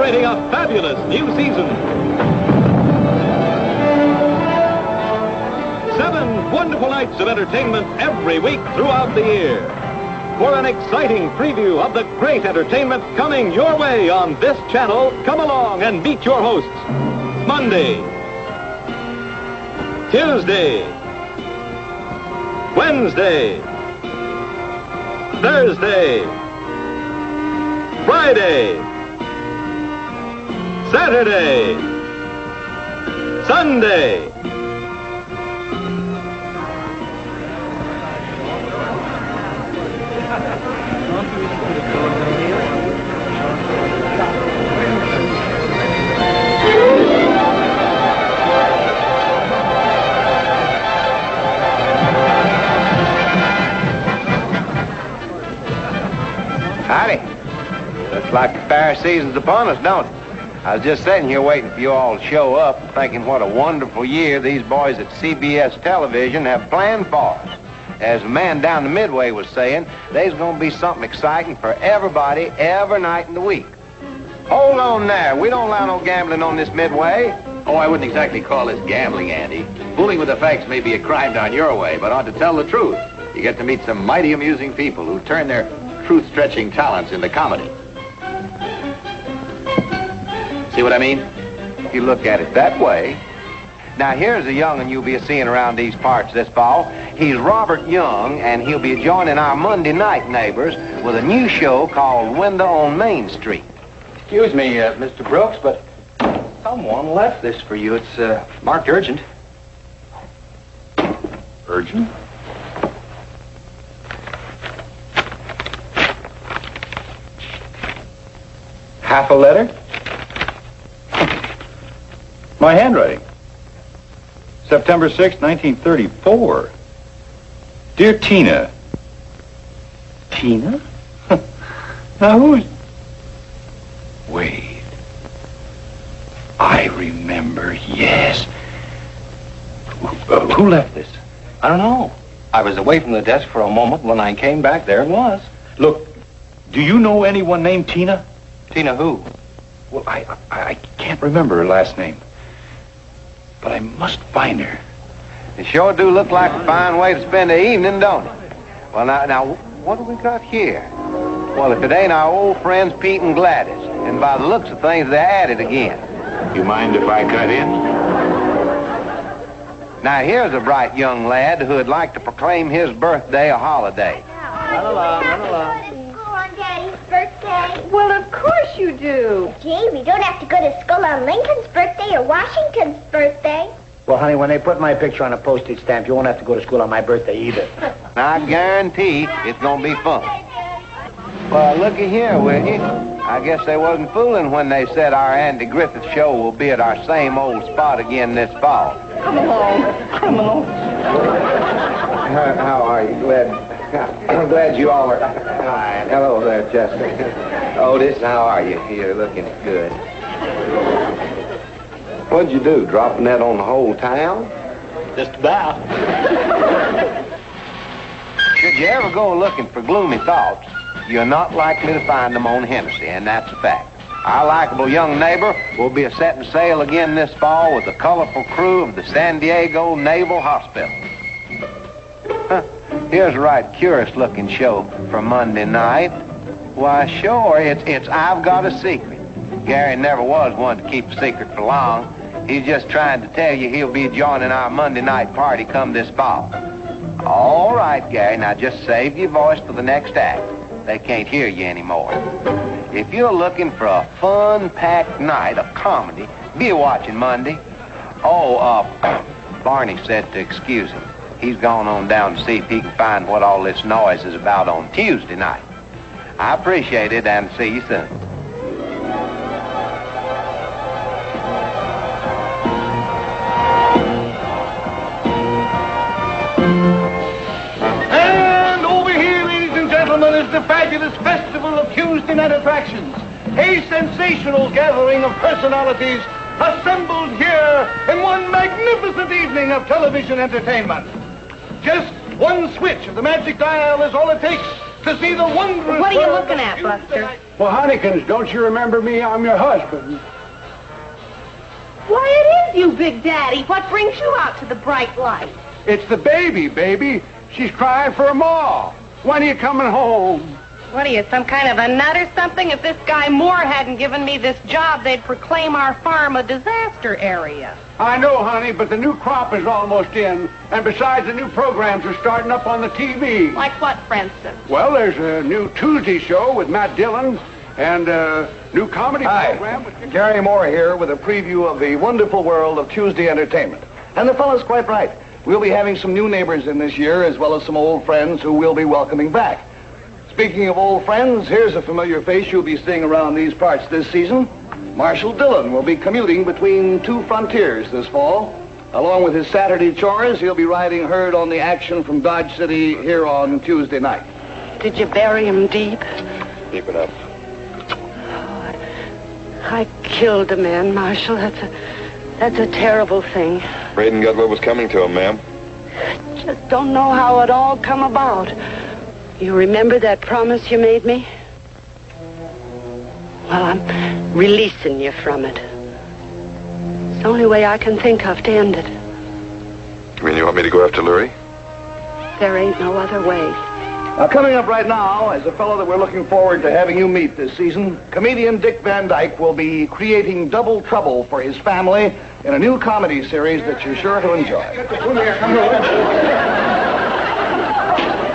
celebrating a fabulous new season. 7 wonderful nights of entertainment every week throughout the year. For an exciting preview of the great entertainment coming your way on this channel, come along and meet your hosts. Monday, Tuesday, Wednesday, Thursday, Friday, Saturday, Sunday. Howdy. Looks like the fair season's upon us, don't it? I was just sitting here waiting for you all to show up, thinking what a wonderful year these boys at CBS Television have planned for us. As the man down the Midway was saying, there's going to be something exciting for everybody every night in the week. Hold on there. We don't allow no gambling on this Midway. Oh, I wouldn't exactly call this gambling, Andy. Fooling with the facts may be a crime down your way, but to tell the truth, you get to meet some mighty amusing people who turn their truth-stretching talents into comedy. See what I mean? If you look at it that way. Now, here's a young'un you'll be seeing around these parts this fall. He's Robert Young, and he'll be joining our Monday night neighbors with a new show called Window on Main Street. Excuse me, Mr. Brooks, but someone left this for you. It's marked urgent. Urgent? Half a letter? My handwriting. September 6, 1934. Dear Tina. Tina? Now who's... Wait. I remember, yes. Who left this? I don't know. I was away from the desk for a moment. When I came back, there it was. Look, do you know anyone named Tina? Tina who? Well, I can't remember her last name. But I must find her. It sure do look like a fine way to spend the evening, don't it? Well, now, what do we got here? Well, if it ain't our old friends Pete and Gladys, and by the looks of things, they're at it again. You mind if I cut in? Now, here's a bright young lad who'd like to proclaim his birthday a holiday. Run along. School on Daddy's birthday. Well, of course you do. Gee, we don't have to go to school on Lincoln's birthday or Washington's birthday. Well, honey, when they put my picture on a postage stamp, you won't have to go to school on my birthday either. Now, I guarantee it's gonna be fun. Well, looky here, will you? I guess they wasn't fooling when they said our Andy Griffith show will be at our same old spot again this fall. Come along. How are you? I'm glad you all are. Hello there, Chester. Otis, how are you? You're looking good. What'd you do, dropping that on the whole town? Just about. Should you ever go looking for gloomy thoughts, you're not likely to find them on Hennessy, and that's a fact. Our likable young neighbor will be setting sail again this fall with the colorful crew of the San Diego Naval Hospital. Here's a right curious-looking show for Monday night. Why, sure, it's I've Got a Secret. Gary never was one to keep a secret for long. He's just trying to tell you he'll be joining our Monday night party come this fall. All right, Gary, now just save your voice for the next act. They can't hear you anymore. If you're looking for a fun-packed night of comedy, be watching Monday. Barney said to excuse him. He's gone on down to see if he can find what all this noise is about on Tuesday night. I appreciate it, and see you soon. And over here, ladies and gentlemen, is the fabulous Festival of Tuesday Night Attractions. A sensational gathering of personalities assembled here in one magnificent evening of television entertainment. Just one switch of the magic dial is all it takes to see the wondrous... What are you world looking of at, Tuesday Buster? night. Well, Honeykins, don't you remember me? I'm your husband. Why, it is you, Big Daddy. What brings you out to the bright light? It's the baby. She's crying for a ma. When are you coming home? What are you, some kind of a nut or something? If this guy Moore hadn't given me this job, they'd proclaim our farm a disaster area. I know, honey, but the new crop is almost in. And besides, the new programs are starting up on the TV. Like what, for instance? Well, there's a new Tuesday show with Matt Dillon and a new comedy program. Hi, Gary Moore here with a preview of the wonderful world of Tuesday entertainment. And the fellow's quite right. We'll be having some new neighbors in this year, as well as some old friends who we'll be welcoming back. Speaking of old friends, here's a familiar face you'll be seeing around these parts this season. Marshal Dillon will be commuting between two frontiers this fall. Along with his Saturday chores, he'll be riding herd on the action from Dodge City here on Tuesday night. Did you bury him deep? Deep enough. I killed a man, Marshal. That's a terrible thing. Braden got what was coming to him, ma'am. Just don't know how it all come about. You remember that promise you made me? Well, I'm releasing you from it. It's the only way I can think of to end it. You mean you want me to go after Lurie? There ain't no other way. Now, coming up right now is a fellow that we're looking forward to having you meet this season. Comedian Dick Van Dyke will be creating double trouble for his family in a new comedy series that you're sure to enjoy.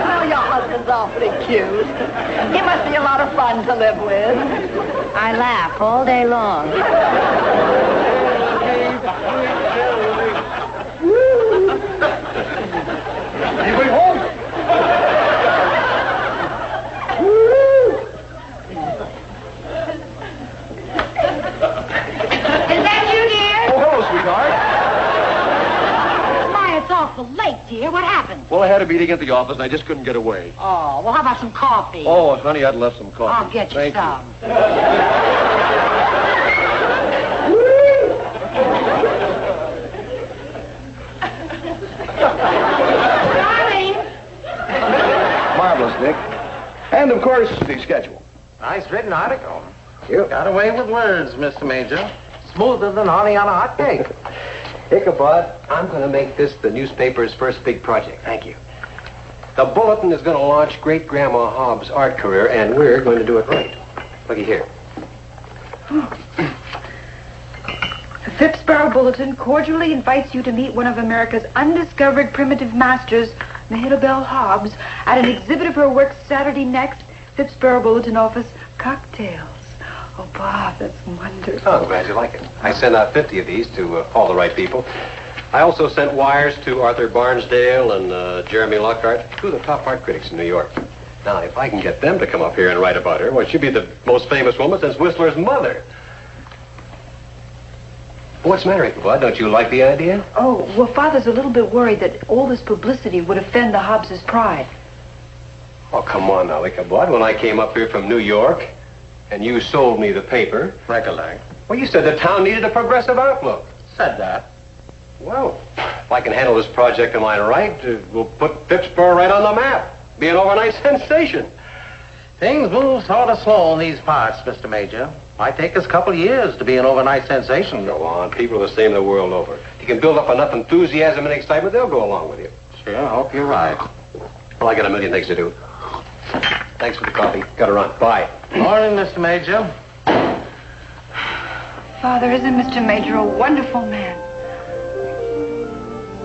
Oh, your husband's awfully cute. He must be a lot of fun to live with. I laugh all day long. Anybody home? Is that you, dear? Oh, hello, sweetheart. My, it's awful late, dear. What happened? Well, I had a meeting at the office, and I just couldn't get away. Oh, well, how about some coffee? Oh, honey, I'd love some coffee. I'll get you Thank some. Darling! Marvelous, Dick. And, of course, the schedule. Nice written article. You got away with words, Mr. Major. Smoother than honey on a hot cake. Ichabod, I'm going to make this the newspaper's first big project. Thank you. The Bulletin is going to launch Great-Grandma Hobbs' art career, and we're going to do it right. Looky here. The Phipsborough Bulletin cordially invites you to meet one of America's undiscovered primitive masters, Mehitabel Hobbs, at an exhibit of her works Saturday next. Phipsborough Bulletin office, cocktails. Oh, Bob, that's wonderful. Oh, I'm glad you like it. I sent out 50 of these to all the right people. I also sent wires to Arthur Barnsdale and Jeremy Lockhart, two of the top art critics in New York. Now, if I can get them to come up here and write about her, well, she'd be the most famous woman since Whistler's mother. What's the matter, Ichabod? Don't you like the idea? Oh, well, Father's a little bit worried that all this publicity would offend the Hobbses' pride. Oh, come on now, Ichabod. When I came up here from New York and you sold me the paper... Recollect. Well, you said the town needed a progressive outlook. Said that. Well, if I can handle this project of mine right, we'll put Phipsborough right on the map. Be an overnight sensation. Things move sort of slow in these parts, Mr. Major. Might take us a couple of years to be an overnight sensation. Go on. People are the same the world over. If you can build up enough enthusiasm and excitement, they'll go along with you. Sure, I hope you're right. Well, I got a million things to do. Thanks for the coffee. Gotta run. Bye. Morning, Mr. Major. Father, isn't Mr. Major a wonderful man?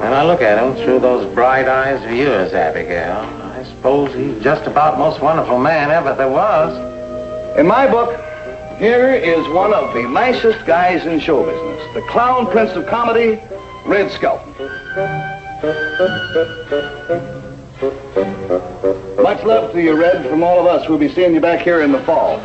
When I look at him through those bright eyes of yours, Abigail, I suppose he's just about the most wonderful man ever there was. In my book, here is one of the nicest guys in show business, the clown prince of comedy, Red Skelton. Much love to you, Red, from all of us. We'll be seeing you back here in the fall.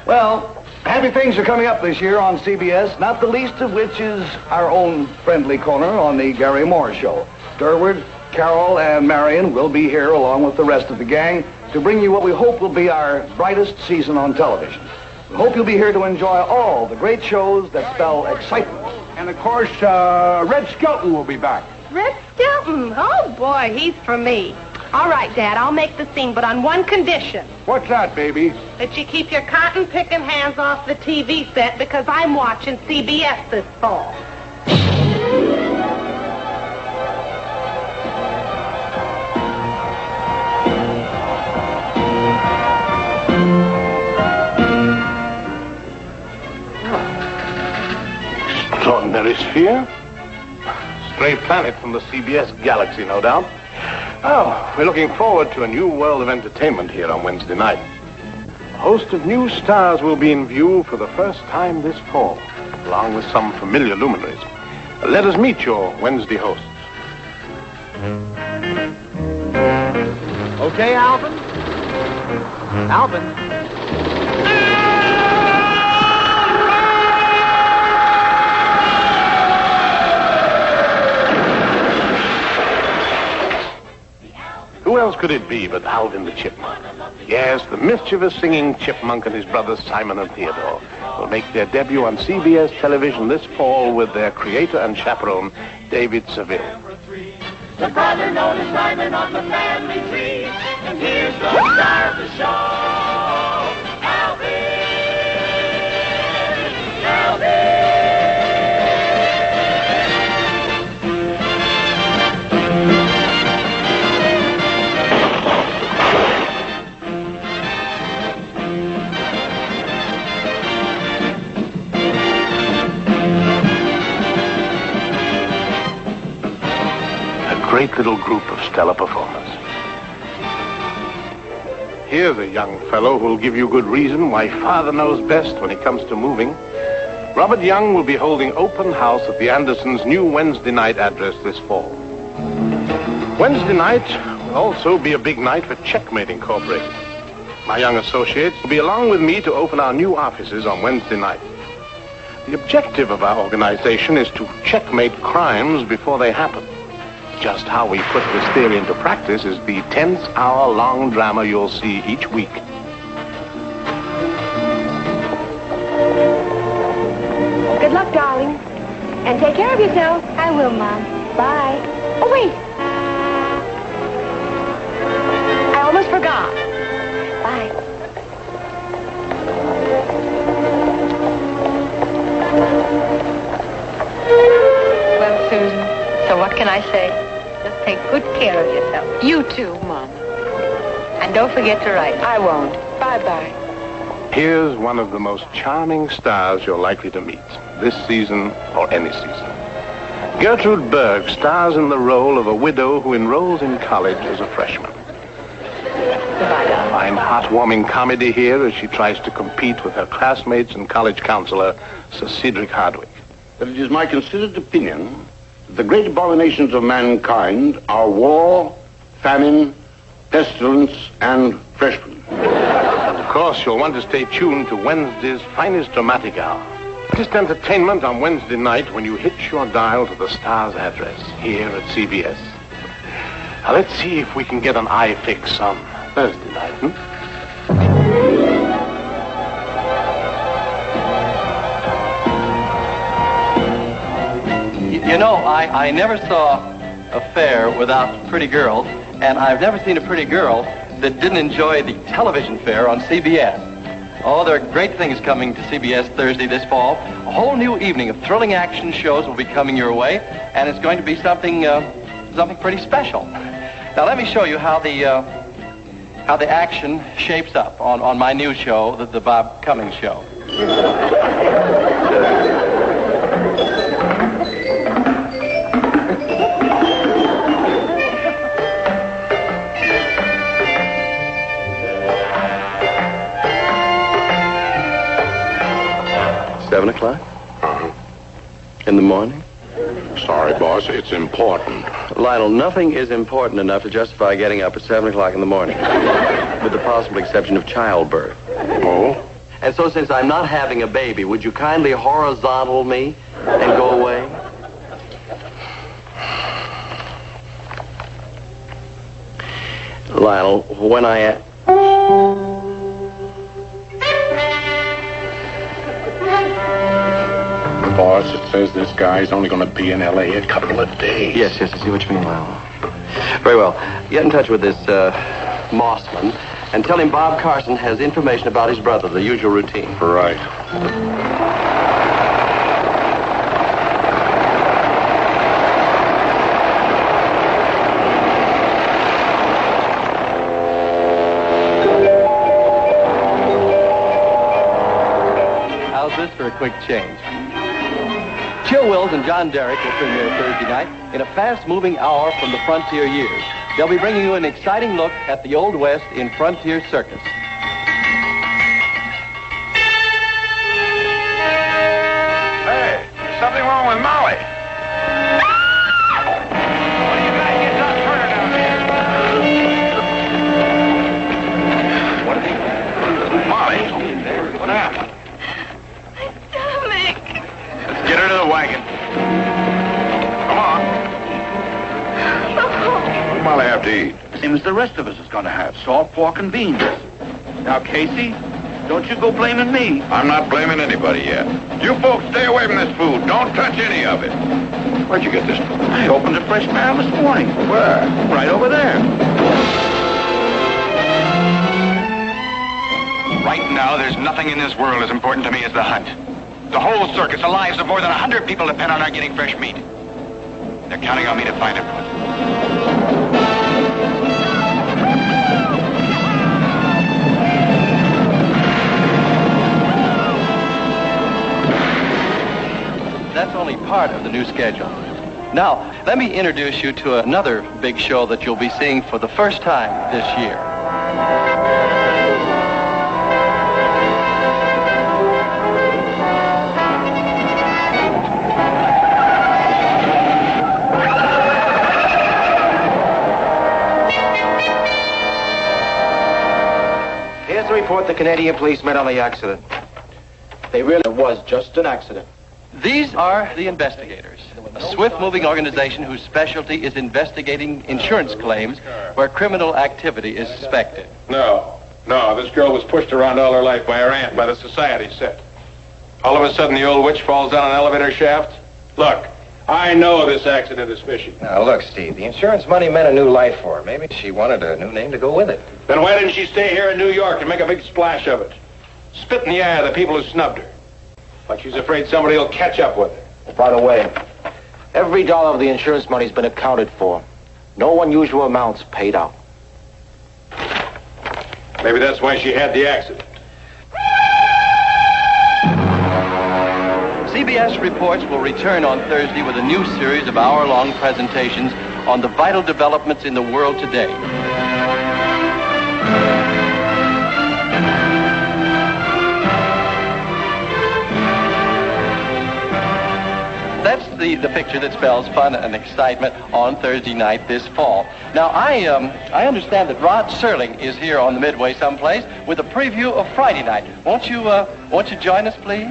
Well, happy things are coming up this year on CBS, not the least of which is our own friendly corner on the Gary Moore Show. Durward, Carol, and Marion will be here along with the rest of the gang to bring you what we hope will be our brightest season on television. We hope you'll be here to enjoy all the great shows that spell excitement. And, of course, Red Skelton will be back. Red Skelton. Oh, boy, he's for me. All right, Dad, I'll make the scene, but on one condition. What's that, baby? That you keep your cotton-picking hands off the TV set because I'm watching CBS this fall. Extraordinary sphere. Stray planet from the CBS galaxy, no doubt. Oh, we're looking forward to a new world of entertainment here on Wednesday night. A host of new stars will be in view for the first time this fall, along with some familiar luminaries. Let us meet your Wednesday hosts. Okay, Alvin? Alvin? Who else could it be but Alvin the Chipmunk? Yes, the mischievous singing chipmunk and his brothers Simon and Theodore will make their debut on CBS television this fall with their creator and chaperone, David Seville. The brother known as Simon on the family tree, and here's the star of the show, Alvin. Great little group of stellar performers. Here's a young fellow who'll give you good reason why father knows best when it comes to moving. Robert Young will be holding open house at the Andersons' new Wednesday night address this fall. Wednesday night will also be a big night for Checkmate Incorporated. My young associates will be along with me to open our new offices on Wednesday night. The objective of our organization is to checkmate crimes before they happen. Just how we put this theory into practice is the tense-hour-long drama you'll see each week. Good luck, darling. And take care of yourself. I will, Mom. Bye. Oh, wait. I almost forgot. Bye. Well, Susan, so what can I say? Just take good care of yourself. You too, Mom. And don't forget to write. I won't. Bye-bye. Here's one of the most charming stars you're likely to meet, this season or any season. Gertrude Berg stars in the role of a widow who enrolls in college as a freshman. Find heartwarming comedy here as she tries to compete with her classmates and college counselor, Sir Cedric Hardwick. That it is my considered opinion that the great abominations of mankind are war, famine, pestilence, and freshmen. Of course, you'll want to stay tuned to Wednesday's finest dramatic hour. Latest entertainment on Wednesday night when you hitch your dial to the star's address here at CBS. Now, let's see if we can get an eye fix on Thursday night, You know, I never saw a fair without pretty girls, and I've never seen a pretty girl that didn't enjoy the television fair on CBS. Oh, there are great things coming to CBS Thursday this fall. A whole new evening of thrilling action shows will be coming your way, and it's going to be something pretty special. Now, let me show you how the action shapes up on my new show, the Bob Cummings Show. 7 o'clock? In the morning? Sorry, boss, it's important. Lionel, nothing is important enough to justify getting up at 7 o'clock in the morning. With the possible exception of childbirth. Oh? And so since I'm not having a baby, would you kindly horizontal me and go away? Lionel, when I... Boss, it says this guy's only going to be in L.A. a couple of days. Yes, I see what you mean, Lionel. Very well. Get in touch with this Mossman and tell him Bob Carson has information about his brother, the usual routine. Right. How's this for a quick change? Chill Wills and John Derrick will premiere Thursday night in a fast-moving hour from the frontier years. They'll be bringing you an exciting look at the Old West in Frontier Circus. Hey, there's something wrong with Molly. What do you guys get done Turner down here? What is he? Molly? What happened? Let's get her to the wagon. Come on. What does Molly have to eat? Same as the rest of us is going to have. Salt, pork, and beans. Now, Casey, don't you go blaming me. I'm not blaming anybody yet. You folks stay away from this food. Don't touch any of it. Where'd you get this food? I opened a fresh barrel this morning. Where? Right over there. Right now, there's nothing in this world as important to me as the hunt. The whole circus, the lives of more than 100 people depend on our getting fresh meat. They're counting on me to find it. That's only part of the new schedule. Now, let me introduce you to another big show that you'll be seeing for the first time this year. Here's the report the Canadian police made on the accident. They really was just an accident. These are the investigators, a swift-moving organization whose specialty is investigating insurance claims where criminal activity is suspected. No, this girl was pushed around all her life by her aunt, by the society set. All of a sudden, the old witch falls down an elevator shaft. Look, I know this accident is fishy. Now, look, Steve, the insurance money meant a new life for her. Maybe she wanted a new name to go with it. Then why didn't she stay here in New York and make a big splash of it? Spit in the eye of the people who snubbed her. Like she's afraid somebody will catch up with her. By the way, every dollar of the insurance money's been accounted for. No unusual amounts paid out. Maybe that's why she had the accident. CBS Reports will return on Thursday with a new series of hour-long presentations on the vital developments in the world today. That's the picture that spells fun and excitement on Thursday night this fall. Now, I understand that Rod Serling is here on the Midway someplace with a preview of Friday night. Won't you join us, please?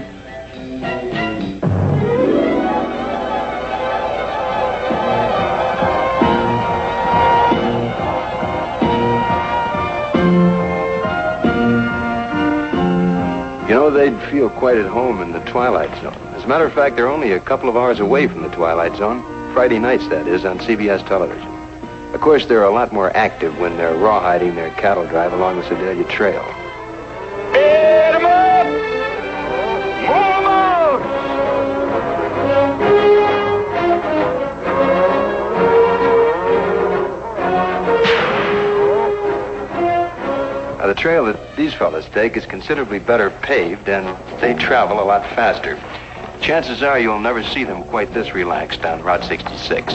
You know, they'd feel quite at home in the Twilight Zone. As a matter of fact, they're only a couple of hours away from the Twilight Zone. Friday nights, that is, on CBS television. Of course, they're a lot more active when they're rawhiding their cattle drive along the Sedalia Trail. Hit 'em up! Move 'em out! Now, the trail that these fellas take is considerably better paved, and they travel a lot faster. Chances are you'll never see them quite this relaxed on Route 66.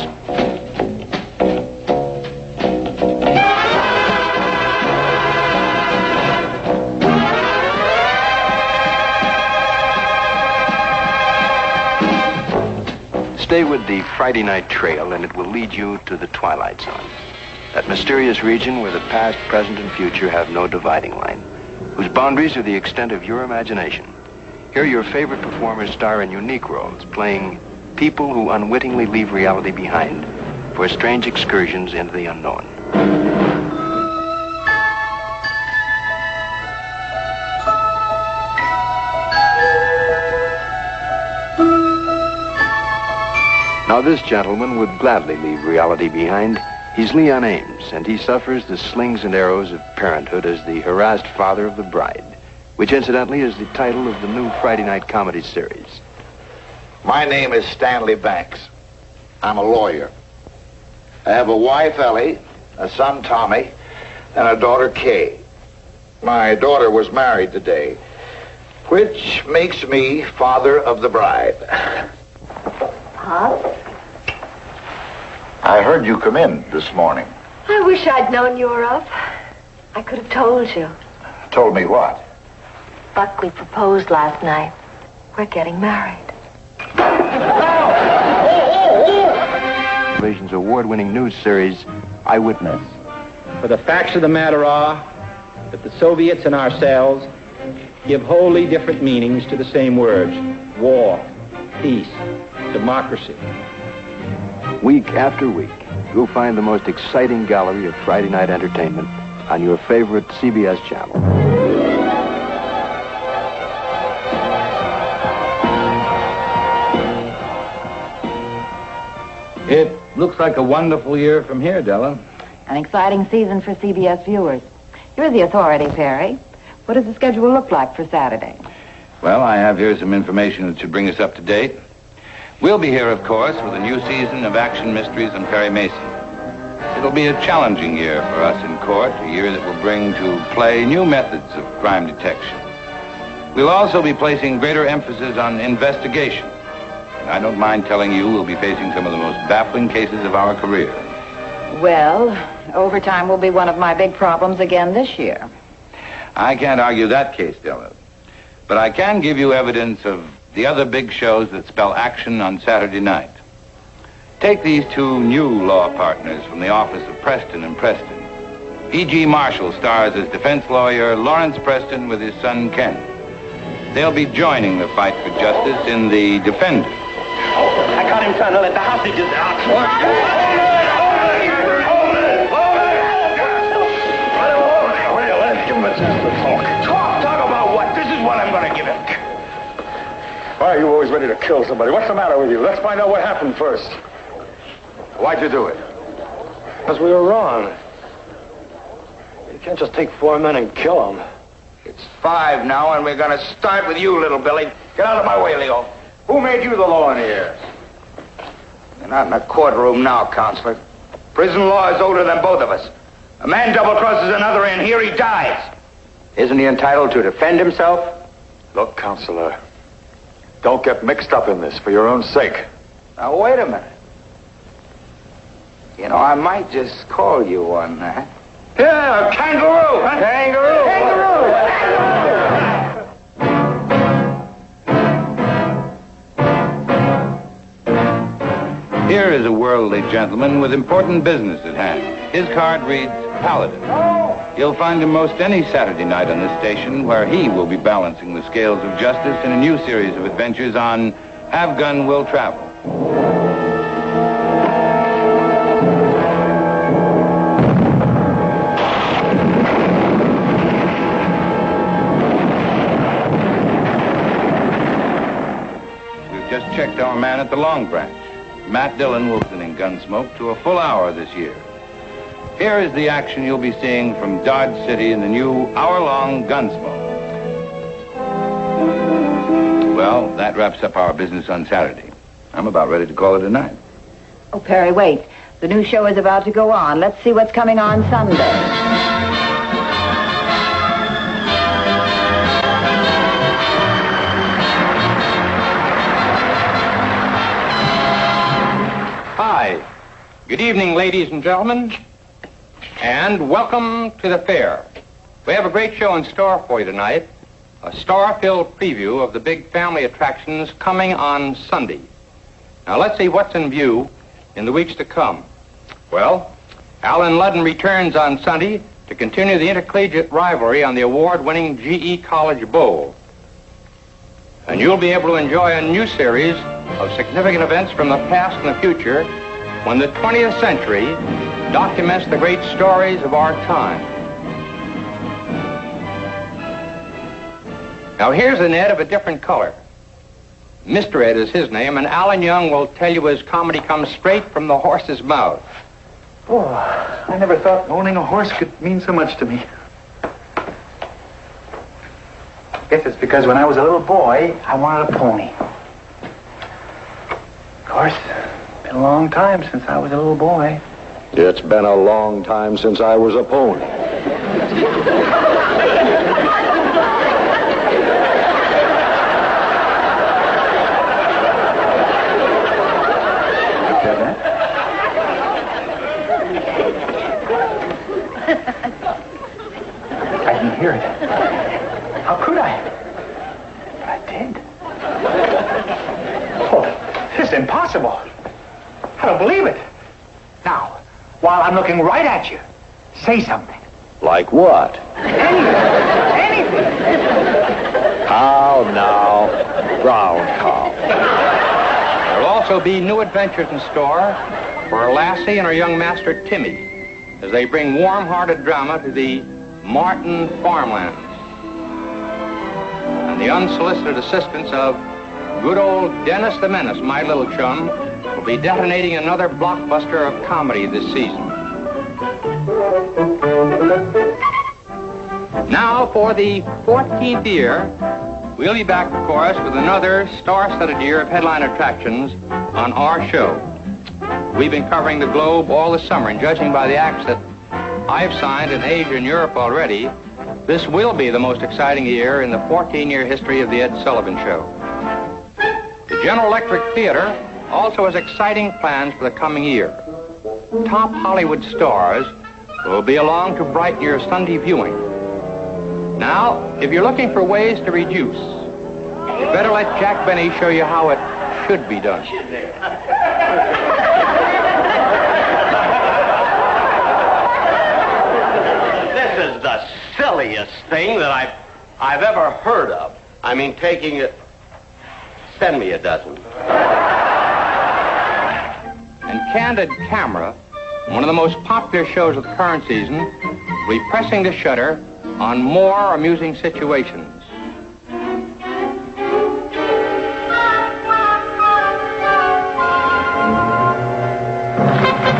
Stay with the Friday night trail, and it will lead you to the Twilight Zone. That mysterious region where the past, present, and future have no dividing line, whose boundaries are the extent of your imagination. Here, your favorite performers star in unique roles, playing people who unwittingly leave reality behind for strange excursions into the unknown. Now, this gentleman would gladly leave reality behind He's Leon Ames, and he suffers the slings and arrows of parenthood as the harassed father of the bride, which incidentally is the title of the new Friday night comedy series. My name is Stanley Banks. I'm a lawyer. I have a wife, Ellie, a son, Tommy, and a daughter, Kay. My daughter was married today, which makes me father of the bride. Pop? I heard you come in this morning. I wish I'd known you were up. I could have told you. Told me what? Buckley proposed last night. We're getting married. Television's award-winning news series, Eyewitness. For the facts of the matter are that the Soviets and ourselves give wholly different meanings to the same words. War, peace, democracy. Week after week, you'll find the most exciting gallery of Friday night entertainment on your favorite CBS channel. It looks like a wonderful year from here, Della. An exciting season for CBS viewers. You're the authority, Perry. What does the schedule look like for Saturday? Well, I have here some information that should bring us up to date. We'll be here, of course, with a new season of action mysteries on Perry Mason. It'll be a challenging year for us in court, a year that will bring to play new methods of crime detection. We'll also be placing greater emphasis on investigation. And I don't mind telling you we'll be facing some of the most baffling cases of our career. Well, overtime will be one of my big problems again this year. I can't argue that case, Della. But I can give you evidence of the other big shows that spell action on Saturday night. Take these two new law partners from the office of Preston and Preston. E.G. Marshall stars as defense lawyer Lawrence Preston with his son Ken. They'll be joining the fight for justice in The Defender. I got him trying to let the hostages out. Hold it! Let's give him a chance to talk. Talk about what? This is what I'm going to give him. Why are you always ready to kill somebody? What's the matter with you? Let's find out what happened first. Why'd you do it? Because we were wrong. You can't just take 4 men and kill them. It's 5 now, and we're going to start with you, little Billy. Get out of my way, Leo. Who made you the law in here? You're not in a courtroom now, Counselor. Prison law is older than both of us. A man double-crosses another in here, he dies. Isn't he entitled to defend himself? Look, Counselor, don't get mixed up in this for your own sake. Now, wait a minute. You know, I might just call you on that. Yeah, a kangaroo. Huh? Kangaroo. Here is a worldly gentleman with important business at hand. His card reads Paladin. You'll find him most any Saturday night on this station, where he will be balancing the scales of justice in a new series of adventures on Have Gun Will Travel. We've just checked our man at the Long Branch. Matt Dillon will be in Gunsmoke to a full hour this year. Here is the action you'll be seeing from Dodge City in the new hour-long Gunsmoke. Well, that wraps up our business on Saturday. I'm about ready to call it a night. Oh, Perry, wait. The new show is about to go on. Let's see what's coming on Sunday. Hi. Good evening, ladies and gentlemen, and welcome to the fair. We have a great show in store for you tonight, a star-filled preview of the big family attractions coming on Sunday. Now, let's see what's in view in the weeks to come. Well, Alan Ludden returns on Sunday to continue the intercollegiate rivalry on the award-winning GE College Bowl. And you'll be able to enjoy a new series of significant events from the past and the future when the 20th century documents the great stories of our time. Now, here's an Ed of a different color. Mr. Ed is his name, and Alan Young will tell you his comedy comes straight from the horse's mouth. Oh, I never thought owning a horse could mean so much to me. I guess it's because when I was a little boy, I wanted a pony. Of course, it's been a long time since I was a little boy. It's been a long time since I was a pony. I didn't hear it. How could I? But I did. Oh, this is impossible. I don't believe it. Now, while I'm looking right at you, say something. Like what? Anything. How now, ground cow. There'll also be new adventures in store for our lassie and her young master, Timmy, as they bring warm-hearted drama to the Martin farmlands. And the unsolicited assistance of good old Dennis the Menace, my little chum, will be detonating another blockbuster of comedy this season. Now, for the 14th year, we'll be back, of course, with another star-studded year of headline attractions on our show. We've been covering the globe all the summer, and judging by the acts that I've signed in Asia and Europe already, this will be the most exciting year in the 14-year history of the Ed Sullivan Show. The General Electric Theater also has exciting plans for the coming year. Top Hollywood stars will be along to brighten your Sunday viewing. Now, if you're looking for ways to reduce, you better let Jack Benny show you how it should be done. This is the silliest thing that I've ever heard of. I mean, taking it... Send me a dozen. And Candid Camera, one of the most popular shows of the current season, will be pressing the shutter on more amusing situations.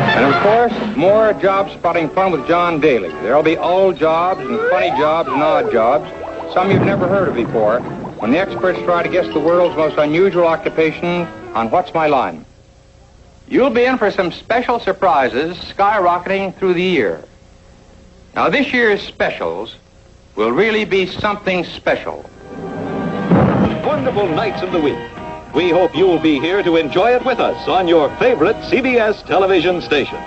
And of course, more job-spotting fun with John Daly. There'll be old jobs and funny jobs and odd jobs, some you've never heard of before, when the experts try to guess the world's most unusual occupation on What's My Line. You'll be in for some special surprises skyrocketing through the year. Now, this year's specials will really be something special. Wonderful nights of the week. We hope you'll be here to enjoy it with us on your favorite CBS television station.